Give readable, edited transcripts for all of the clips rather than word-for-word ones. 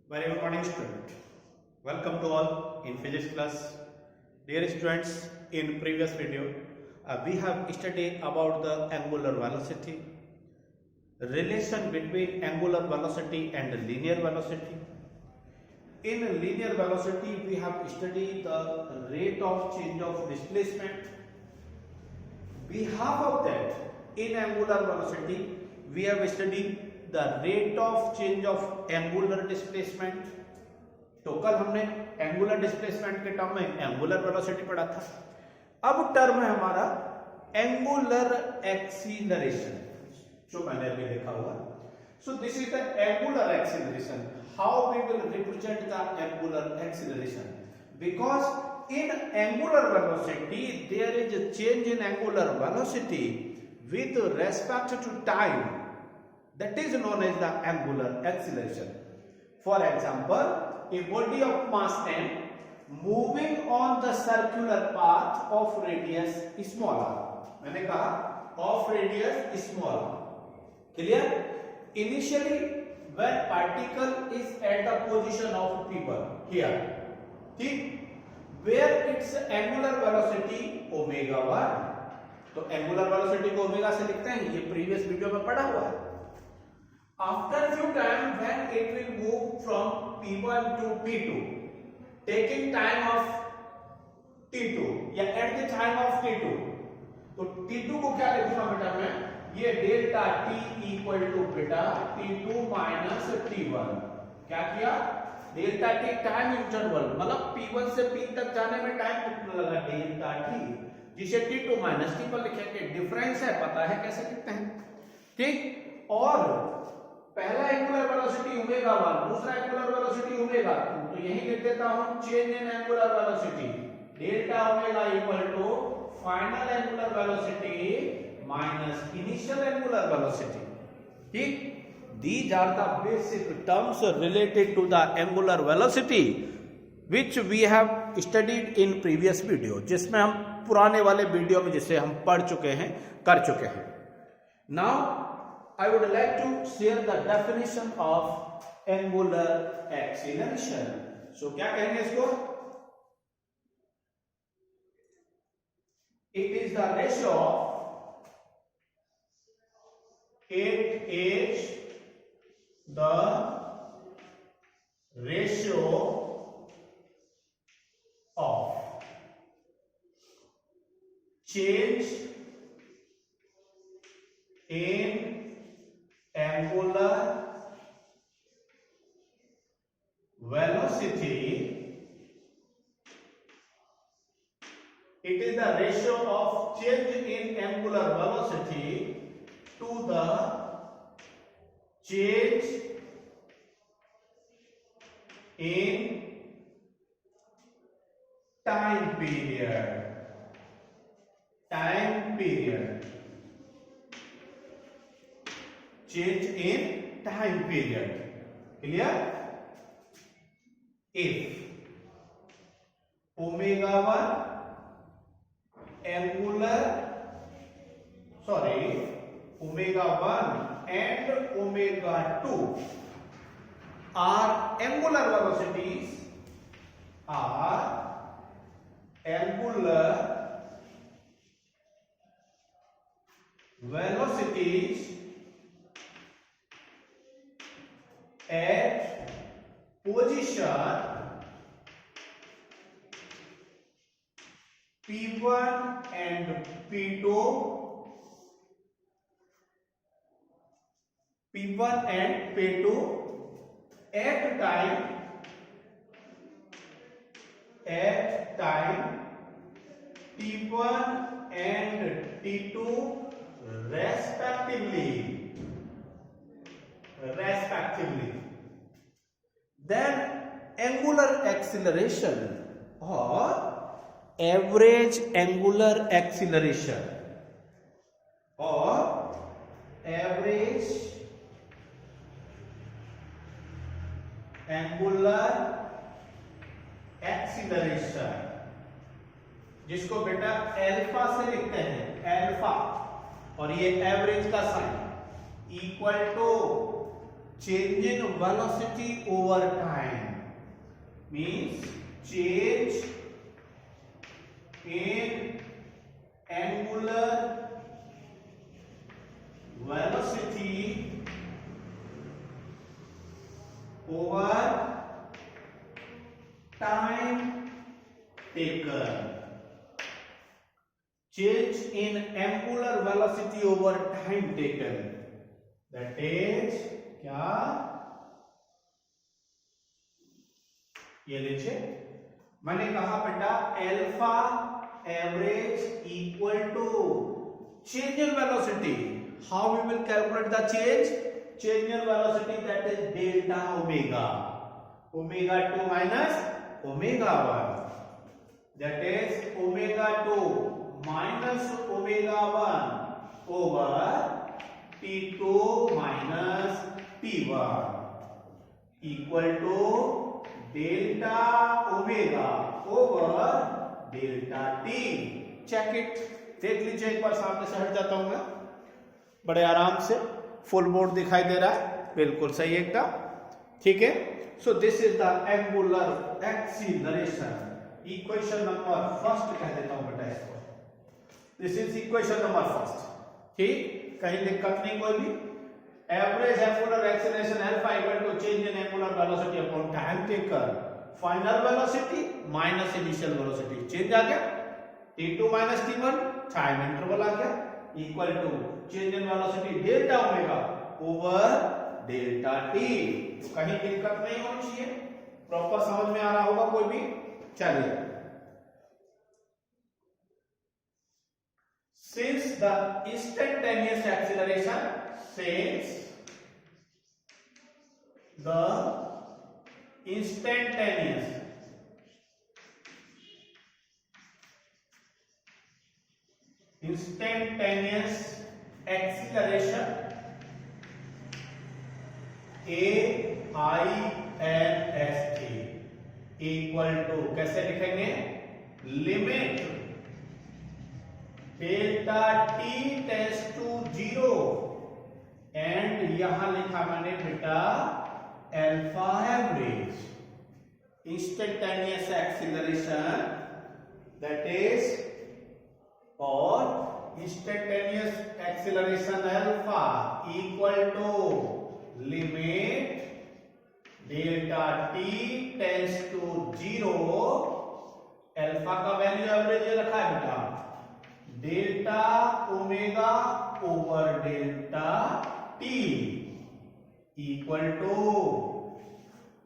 Very good morning, student. Welcome to all in physics class. Dear students, in previous video, we have studied about the angular velocity, relation between angular velocity and linear velocity. In linear velocity, we have studied the rate of change of displacement. Behalf of that, in angular velocity, we have studied the rate of change of angular displacement. तो कल हमने angular displacement के term में angular velocity पढ़ा था. अब term है हमारा एंगुलर एक्सीलरेशन, जो मैंने अभी लिखा हुआ. So this is the angular acceleration. How we will represent the angular acceleration? Because in angular velocity there is a change in angular velocity with respect to time, that is known as the angular acceleration. For example, a body of mass m moving on the circular path of radius smaller. मैंने कहा of radius smaller. Clear? Initially when particle is at the position of p1 here, ठीक, where its angular velocity omega 1. तो angular velocity को omega से लिखते हैं, ये previous video में पढ़ा हुआ है. After few time when it will move from p1 to p2, taking time of t2 या at the time of t2, तो t2 को क्या लिखूंगा बेटा मैं, ये डेल्टा t इक्वल टू बेटा t2 माइनस t1. क्या किया? डेल्टा टी टाइम इंटरवल, मतलब p1 से p तक जाने में टाइम कितना लगा, डेल्टा टी, जिसे t2 माइनस t पर लिखेंगे. डिफरेंस है, पता है कैसे लिखते हैं, ठीक. और पहला एंगुलर वेलोसिटी ओमेगा 1, दूसरा एंगुलर वेलोसिटी ओमेगा 2, तो यही लिख देता हूं change in angular velocity delta omega equal to final angular velocity minus initial angular velocity, ठीक. These are the basic terms related to the angular velocity which we have studied in previous video, जिसमें हम पुराने वाले video में जिसे हम पढ़ चुके हैं, कर चुके हैं. Now I would like to share the definition of angular acceleration. So क्या कहेंगे इसको? It is the ratio of it is the ratio of change in angular velocity. It is the ratio of change in angular velocity to the change in time period. Change in time period. Clear? If omega 1 omega 1 and omega 2 are angular velocities, at position p1 and p2 at time t1 and t2 respectively. Then angular acceleration or average angular acceleration जिसको बेटा alpha से लिखते हैं, alpha, और ये average का sign equal to change in velocity over time means change in angular velocity over time taken. Change in angular velocity over time taken, that is क्या, ये लीजिए मैंने कहा बेटा alpha average equal to change in velocity. How we will calculate the change in velocity, that is delta omega, omega 2 minus omega 1, that is omega 2 minus omega 1 over T2 minus T1 equal to delta omega over delta T. Check it, देख लीजिए एक बार, सामने से हट जाता हूं मैं, बड़े आराम से फुल बोर्ड दिखाई दे रहा है, बिल्कुल सही एकदम, ठीक है। So this is the angular acceleration, equation number first कह देता हूं बेटा इसको, this is equation number first, ठीक, कहीं दिक्कत नहीं कोई भी। Average angular acceleration alpha equal to change in angular velocity upon time taken, final velocity minus initial velocity, change आ गया, T2 minus T1 time interval आ गया, equal to change in velocity delta omega over delta t. कहीं दिक्कत नहीं होनी चाहिए, proper समझ में आ रहा होगा कोई भी। चलिए, since the instantaneous acceleration, since the instantaneous acceleration AINST equal to, कैसे लिखेंगे, limit delta t tends to 0 and यहां लिखा मैंने बेटा alpha average, instantaneous acceleration that is, और instantaneous acceleration alpha equal to limit delta t tends to 0, alpha का value average ये रखा है बेटा delta omega over delta t equal to,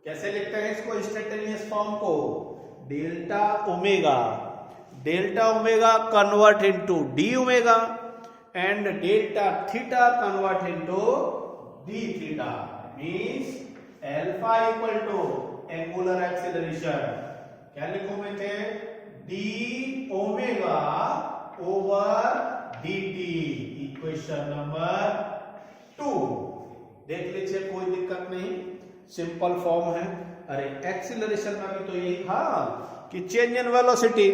कैसे लिखते हैं इसको इंस्टेंटेनियस फॉर्म को, delta omega convert into d omega and delta theta convert into D theta, means alpha equal to angular acceleration, क्या लिखूं मैं थे, d omega over d t, equation number 2। देख लीजिए कोई दिक्कत नहीं, सिंपल फॉर्म है। अरे एक्सीलरेशन का भी तो यही था कि चेंज इन वेलोसिटी,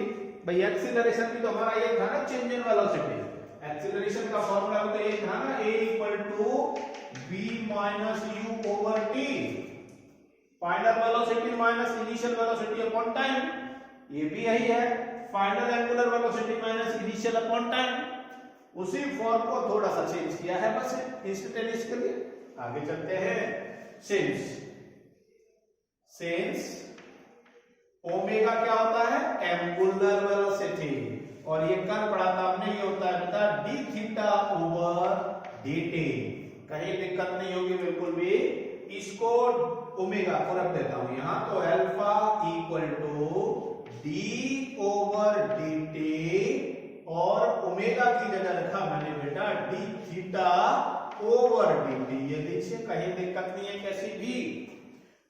भाई एक्सीलरेशन भी तो हमारा ये था ना, चेंज इन वेलोसिटी, एक्सीलरेशन का फॉर्मूला भी तो ये था ना, a equal to v minus u over t, final velocity minus initial velocity upon time, ये भी यही है, final angular velocity minus initial upon time, उसी फॉर्म को थोड़ा सा चेंज किया है बस इंस्टेंटेनियस के लिए। आगे चलते हैं, सिंस ओमेगा क्या होता है, एंगुलर वेलोसिटी, और ये कर पड़ा था हमने, ये होता है बेटा d theta over d T, कहीं दिक्कत नहीं होगी बिल्कुल भी। इसको ओमेगा को रख देता हूं यहां, तो alpha equal to d over d t, और ओमेगा की जगह रखा मैंने बेटा d theta over d t, ये देखिए कहीं दिक्कत नहीं है, कैसी भी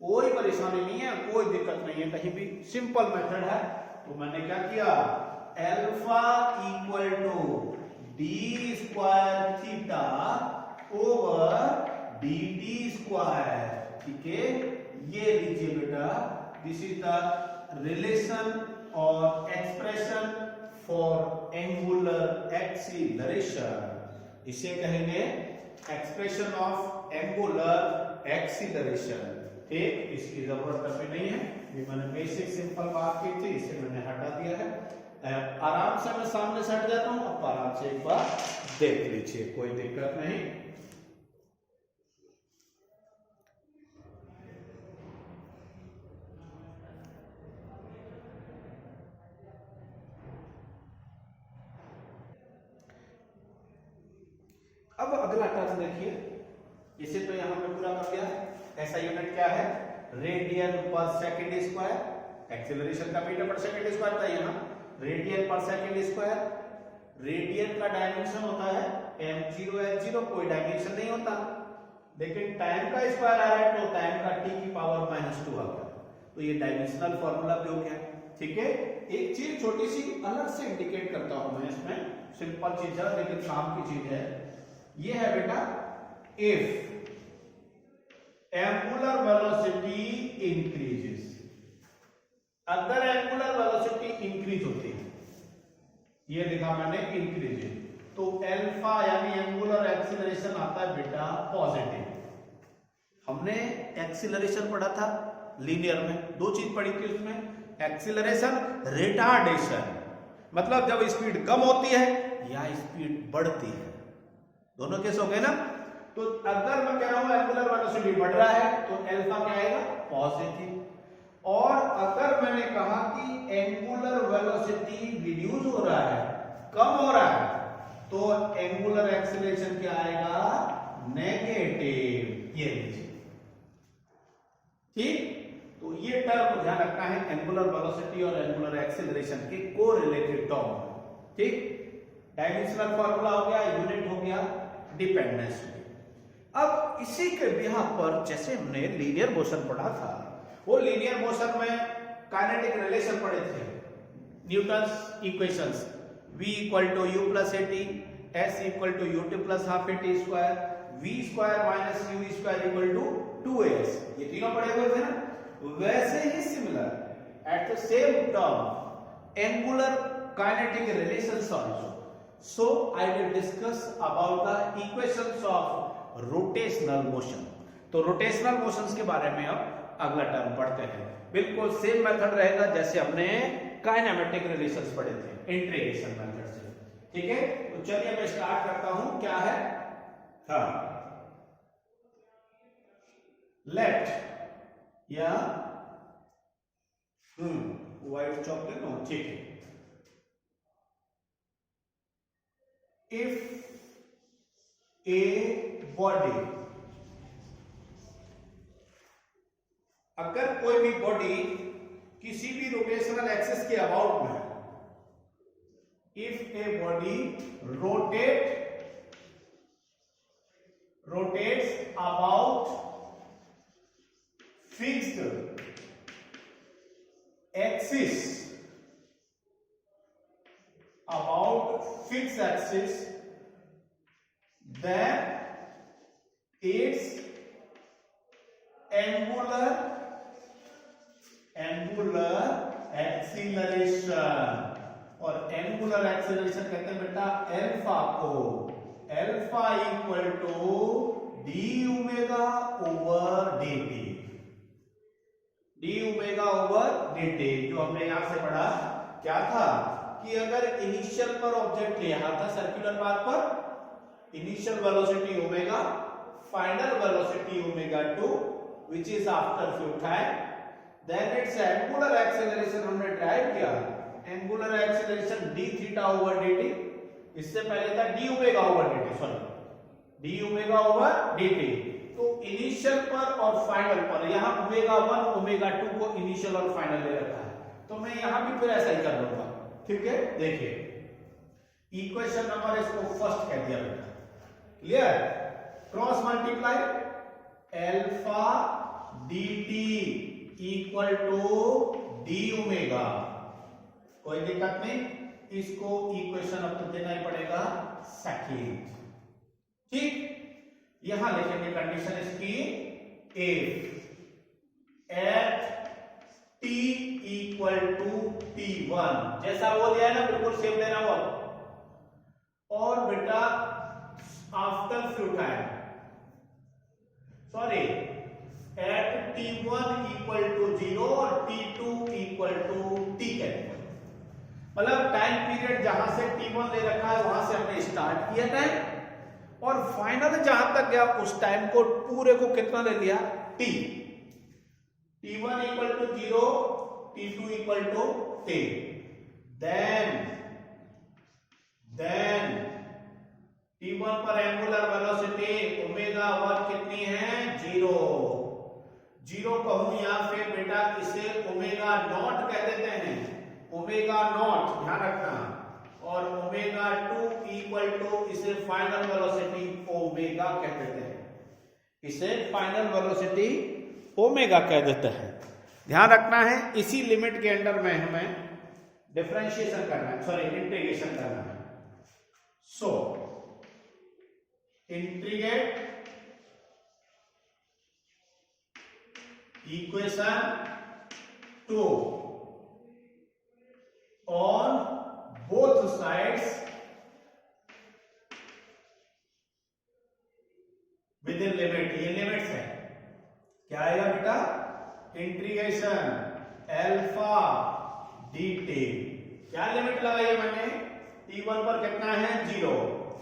कोई परेशानी नहीं है, कोई दिक्कत नहीं है, कहीं भी सिंपल मेथड है। तो मैंने क्या किया, alpha equal to d square theta over d t square, ठीक है, ये लीजिए बेटा, दिस इज द रिलेशन और एक्सप्रेशन फॉर एंगुलर एक्सीलरेशन। इसे कहेंगे एक्सप्रेशन ऑफ एंगुलर एक्सीलरेशन। ठीक, इसकी जरूरत अभी नहीं है, ये मैंने बेसिक सिंपल बात की थी, इसे मैंने हटा दिया है। आराम से मैं सामने से हट जाता हूं, अब आराम से एक बार देख लीजिए, कोई दिक्कत नहीं। अब अगला टर्म देखिए, इसे तो यहां पे पूरा कर दिया। ऐसा यूनिट क्या है? रेडियन पर सेकंड स्क्वायर। एक्सीलरेशन का मीटर पर सेकंड स्क्वायर था, यहाँ रेडियन पर सेकंड स्क्वायर। रेडियन का डायमेंशन होता है m0 h0, कोई डायमेंशन नहीं होता, लेकिन टाइम का स्क्वायर आ रहा है तो टाइम का t की पावर -2 आ गया, तो ये डायमेंशनल फॉर्मूला भी हो गया। ठीक है, एक चीज छोटी सी अलग से इंडिकेट करता हूं मैं इसमें, सिंपल चीज है लेकिन काम की चीज है। ये है बेटा, इफ एंगुलर वेलोसिटी इंक्रीजेस, अगर एंगुलर वेलोसिटी इंक्रीज होती है, ये लिखा मैंने इंक्रीज, तो अल्फा यानी एंगुलर एक्सीलरेशन आता है बेटा पॉजिटिव। हमने एक्सीलरेशन पढ़ा था लीनियर में, दो चीज पढ़ी थी उसमें, एक्सीलरेशन, रिटार्डेशन, मतलब जब स्पीड कम होती है या स्पीड बढ़ती है, दोनों केस हो गए ना। तो अगर मैं कह रहा हूं एंगुलर वेलोसिटी बढ़ रहा है तो अल्फा क्या आएगा? पॉजिटिव। और अगर मैंने कहा कि एंगुलर वेलोसिटी रिड्यूस हो रहा है, कम हो रहा है, तो एंगुलर एक्सीलरेशन क्या आएगा? नेगेटिव। ये लीजिए, ठीक। तो ये टर्म ध्यान रखना है, एंगुलर वेलोसिटी और एंगुलर एक्सीलरेशन के कोरिलेटेड टर्म। ठीक, डायमेंशनल फॉर्मूला हो गया, यूनिट हो गया, डिपेंडेंस हो गया। अब इसी के बिहार पर जैसे हमने लीनियर मोशन पढ़ा था, वो लीनियर मोशन में काइनेटिक रिलेशन पढ़े थे, Newton's equations, v equal to u plus a t, s equal to u t plus half a t square, v square minus u square equal to 2as, ये तीनों पढ़े हुए थे ना। वैसे ही similar at the same term angular kinetic relations also, so I will discuss about the equations of rotational motion. तो rotational motions के बारे में अब अगला टर्म पढ़ते हैं। बिल्कुल सेम मेथड रहेगा जैसे हमने काइनेमेटिक रिलेशंस पढ़े थे, इंटीग्रेशन मेथड से। ठीक है, तो चलिए मैं स्टार्ट करता हूं। क्या है? हाँ, लेट या व्हाइट चॉकलेट हो, ठीक है। इफ ए बॉडी, अगर कोई भी बॉडी किसी भी रोटेशनल एक्सिस के अबाउट में, if a body rotates about fixed axis, then its angular acceleration, और एंगुलर एक्सीलरेशन कहते हैं बेटा अल्फा को, alpha equal to d omega over dt, d omega over dt। जो हमने यहां से पढ़ा क्या था कि अगर इनिशियल पर ऑब्जेक्ट ले रहा था सर्कुलर पाथ पर, initial velocity omega, final velocity omega 2 which is after few time, then its angular acceleration हमने ड्राइव किया, angular acceleration d theta over dt, इससे पहले था d omega over dt, sorry d omega over dt। तो initial पर और final पर, यहां ओमेगा 1 ओमेगा 2 को इनिशियल और फाइनल ले रखा है, तो मैं यहां भी फिर ऐसा ही कर लूंगा। ठीक है, देखिए इक्वेशन नंबर इसको फर्स्ट कह दिया बेटा, clear. Cross multiply alpha dt equal to d omega, कोई दिक्कत नहीं, इसको इक्वेशन अब तो देना ही पड़ेगा सेकंड। ठीक, यहां लिखेंगे कंडीशन इसकी, if at t equal to t1, जैसा वो दिया है ना बिल्कुल सेम लेना हुआ। और बेटा time, sorry, at t1 equal to 0 और t2 equal to t कहते हैं। मतलब टाइम पीरियड जहां से t1 ले रखा है वहां से हमने स्टार्ट किया टाइम और फाइनल जहां तक गया उस टाइम को पूरे को कितना ले लिया t। t1 equal to 0, t2 equal to t, then t1 पर एंगुलर वेलोसिटी ओमेगा 1 कितनी है 0 कहूं या फिर बेटा इसे ओमेगा नॉट कह देते हैं, ओमेगा नॉट ध्यान रखना, और ओमेगा 2 इक्वल टू इसे फाइनल वेलोसिटी ओमेगा कह देते हैं, इसे फाइनल वेलोसिटी ओमेगा कह देते हैं। ध्यान रखना है इसी लिमिट के अंडर में हमें डिफरेंशिएशन करना है, सॉरी इंटीग्रेशन करना है। So integrate equation 2 on both sides within limit, ये लिमिट्स है, क्या आएगा बेटा इंटीग्रेशन अल्फा dt, क्या लिमिट लगाई है मैंने t1 पर कितना है 0,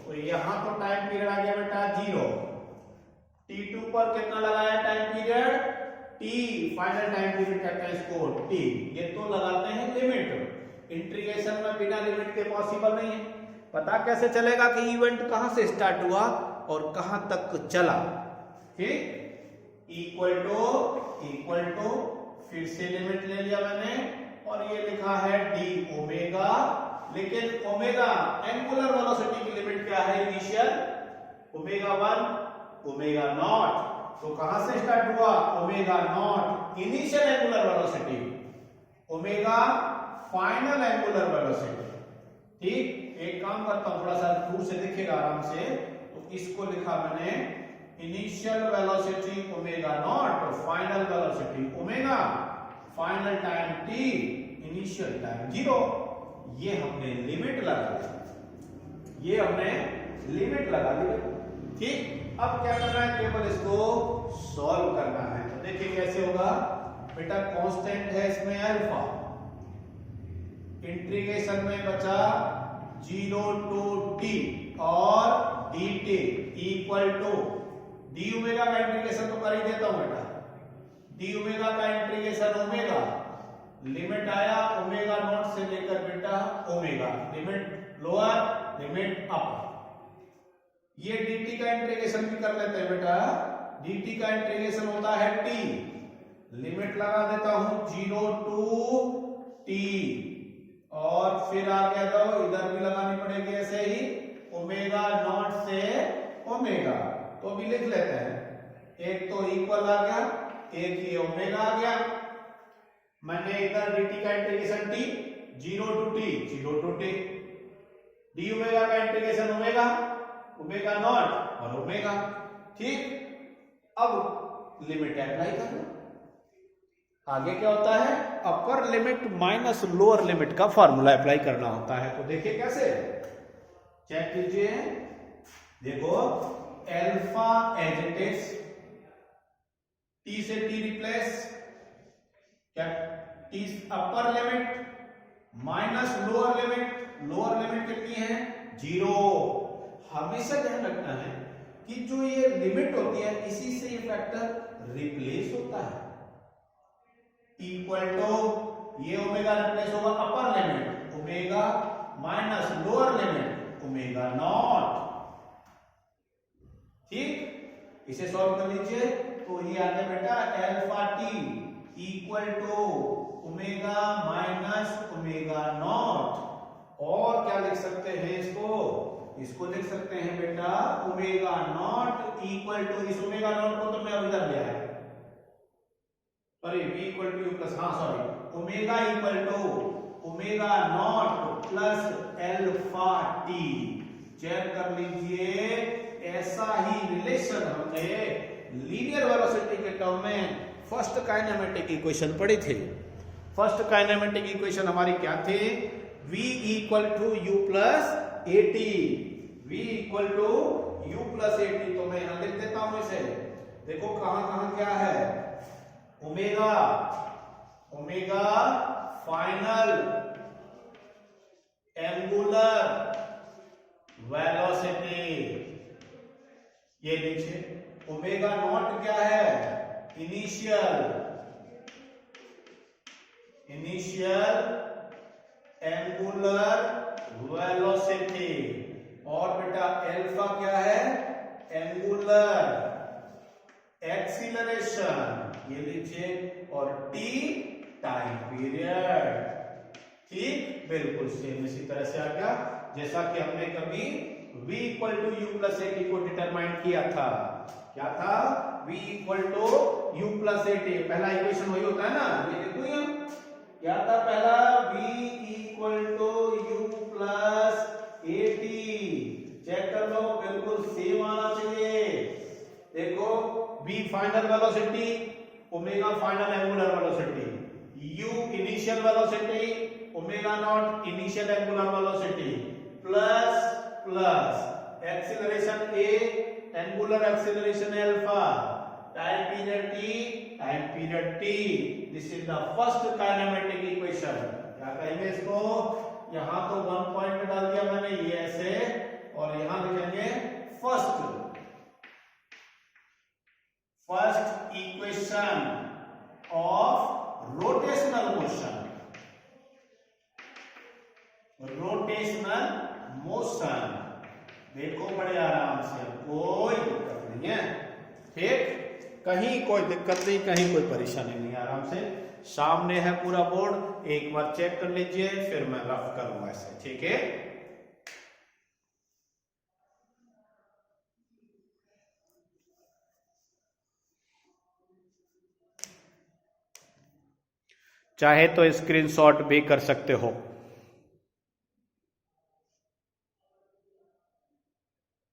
तो यहां तो टाइम पीरियड आ गया बेटा 0, t2 पर कितना लगाया time period t, final time period कहते हैं इसको t, ये तो लगाते हैं लिमिट। इंटीग्रेशन में बिना लिमिट के पॉसिबल नहीं है, पता कैसे चलेगा कि इवेंट कहां से स्टार्ट हुआ और कहां तक चला। ठीक, इक्वल टू फिर से लिमिट ले लिया मैंने और ये लिखा है डी ओमेगा, लेकिन ओमेगा एंगुलर वेलोसिटी की लिमिट क्या है इनिशियल ओमेगा 1 ओमेगा नॉट, तो कहां से स्टार्ट हुआ omega naught initial angular velocity, omega final angular velocity. ठीक, एक काम करता हूं थोड़ा सा दूर से दिखेगा आराम से, तो इसको लिखा मैंने इनिशियल वेलोसिटी ओमेगा नॉट और final velocity omega, final time t, initial time 0। ये हमने लिमिट लगा दी, ये हमने लिमिट लगा दी। ठीक, अब क्या करना है केवल इसको सॉल्व करना है, तो देखिए कैसे होगा बेटा, कांस्टेंट है इसमें अल्फा, इंटीग्रेशन में बचा 0 to t और dt equal to d omega का इंटीग्रेशन तो कर ही देता हूं बेटा, डी ओमेगा का इंटीग्रेशन ओमेगा, लिमिट आया ओमेगा नॉट से लेकर बेटा omega, limit lower limit upper. ये dt का इंटीग्रेशन भी कर लेते हैं बेटा, dt का इंटीग्रेशन होता है t, लिमिट लगा देता हूं 0 to t और फिर आ गया तो इधर भी लगानी पड़ेगी ऐसे ही ओमेगा नॉट से ओमेगा, तो अभी लिख लेते हैं, एक तो इक्वल आ गया, एक ये ओमेगा आ गया, मैंने इधर dt का integration t 0 to t, d omega का इंटीग्रेशन ओमेगा, ओमेगा नॉट और ओमेगा। ठीक, अब लिमिट अप्लाई करना, आगे क्या होता है upper limit minus lower limit का फॉर्मूला अप्लाई करना होता है। तो देखिए कैसे, चेक कीजिए, देखो alpha as it is, t से टी रिप्लेस, क्या t upper limit minus lower limit, lower limit कितनी है 0। हमेशा ध्यान रखना है कि जो ये लिमिट होती है इसी से ये फैक्टर रिप्लेस होता है, इक्वल टू ये ओमेगा रिप्लेस होगा upper limit omega minus lower limit omega naught. ठीक, इसे सॉल्व कर लीजिए, तो ये आ गया बेटा alpha t equal to omega minus omega not, और क्या लिख सकते हैं इसको लिख सकते हैं बेटा ओमेगा नॉट इक्वल टू, इस ओमेगा नॉट को तो मैं अब इधर ले आया, sorry v equal to u plus, हाँ sorry omega equal to omega naught plus alpha t. Check कर लीजिए, ऐसा ही रिलेशन हमने लीनियर वेलोसिटी के टर्म में फर्स्ट काइनेमेटिक इक्वेशन पढ़ी थी। फर्स्ट काइनेमेटिक इक्वेशन हमारी क्या थी, v equal to u plus at, v equal to u plus at, तो देखो कहां कहां क्या है, omega, omega final angular velocity, ये नीचे ओमेगा नॉट क्या है, इनिशियल एंगुलर वेलोसिटी, और बेटा अल्फा क्या है, एंगुलर एक्सीलरेशन, ये लीजिए, और टी टाइम पीरियड। ठीक, बिल्कुल सेम इसी तरह से आ गया जैसा कि हमने कभी v equal to u plus a t को डिटरमाइन किया था। क्या था, v equal to u plus a t, पहला इक्वेशन वही होता है ना, ये देखो यहाँ क्या था पहला, v equal to u plus a t, check कर लो बिल्कुल सेम आना चाहिए। देखो v final velocity, omega final angular velocity, u initial velocity, omega naught initial angular velocity, plus plus acceleration a, angular acceleration alpha, time period t, time period t। This is the first kinematic equation. क्या कहेंगे इसको, यहां तो 1 point डाल दिया मैंने, ये ऐसे, और यहां लिखेंगे first equation of rotational motion, देखो बड़े आराम से, कोई दिक्कत नहीं है। ठीक, कहीं कोई दिक्कत नहीं, कहीं कोई परेशानी नहीं, आराम से सामने है पूरा बोर्ड, एक बार चेक कर लीजिए, फिर मैं रफ करूंगा ऐसे। ठीक है, चाहे तो स्क्रीनशॉट भी कर सकते हो।